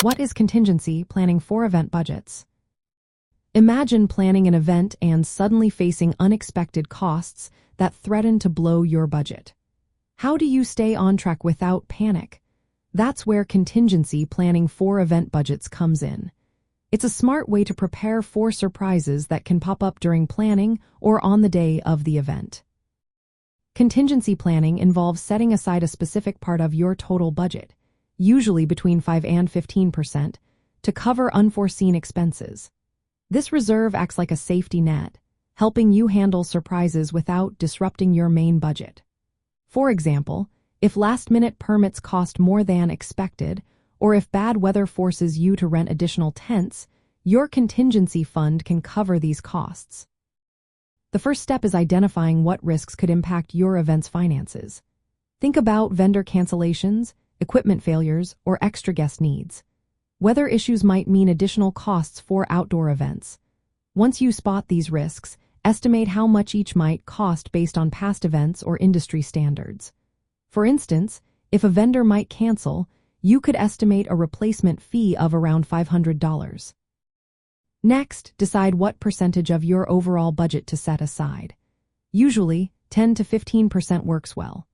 What is contingency planning for event budgets? Imagine planning an event and suddenly facing unexpected costs that threaten to blow your budget. How do you stay on track without panic? That's where contingency planning for event budgets comes in. It's a smart way to prepare for surprises that can pop up during planning or on the day of the event. Contingency planning involves setting aside a specific part of your total budget, usually between 5 and 15%, to cover unforeseen expenses. This reserve acts like a safety net, helping you handle surprises without disrupting your main budget. For example, if last-minute permits cost more than expected, or if bad weather forces you to rent additional tents, your contingency fund can cover these costs. The first step is identifying what risks could impact your event's finances. Think about vendor cancellations, equipment failures, or extra guest needs. Weather issues might mean additional costs for outdoor events. Once you spot these risks, estimate how much each might cost based on past events or industry standards. For instance, if a vendor might cancel, you could estimate a replacement fee of around $500. Next, decide what percentage of your overall budget to set aside. Usually, 10 to 15% works well.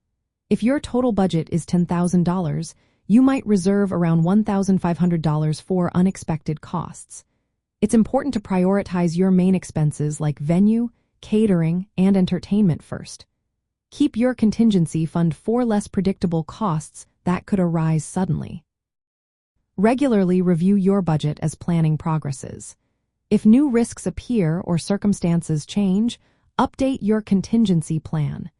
If your total budget is $10,000, you might reserve around $1,500 for unexpected costs. It's important to prioritize your main expenses like venue, catering, and entertainment first. Keep your contingency fund for less predictable costs that could arise suddenly. Regularly review your budget as planning progresses. If new risks appear or circumstances change, update your contingency plan.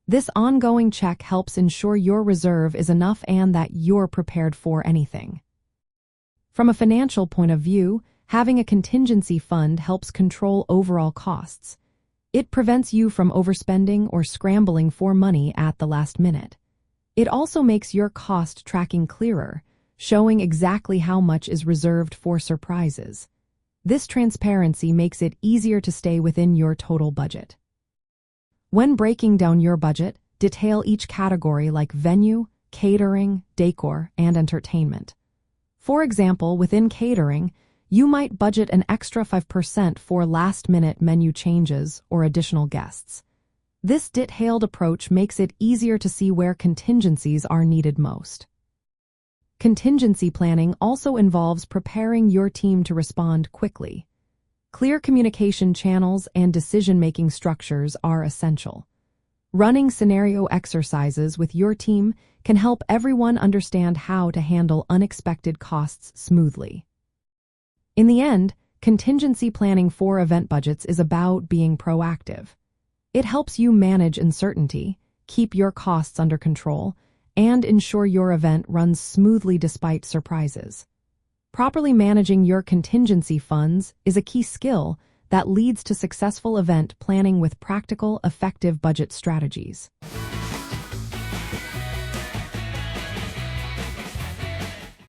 This ongoing check helps ensure your reserve is enough and that you're prepared for anything. From a financial point of view, having a contingency fund helps control overall costs. It prevents you from overspending or scrambling for money at the last minute. It also makes your cost tracking clearer, showing exactly how much is reserved for surprises. This transparency makes it easier to stay within your total budget. When breaking down your budget, detail each category like venue, catering, decor, and entertainment. For example, within catering, you might budget an extra 5% for last-minute menu changes or additional guests. This detailed approach makes it easier to see where contingencies are needed most. Contingency planning also involves preparing your team to respond quickly. Clear communication channels and decision-making structures are essential. Running scenario exercises with your team can help everyone understand how to handle unexpected costs smoothly. In the end, contingency planning for event budgets is about being proactive. It helps you manage uncertainty, keep your costs under control, and ensure your event runs smoothly despite surprises. Properly managing your contingency funds is a key skill that leads to successful event planning with practical, effective budget strategies.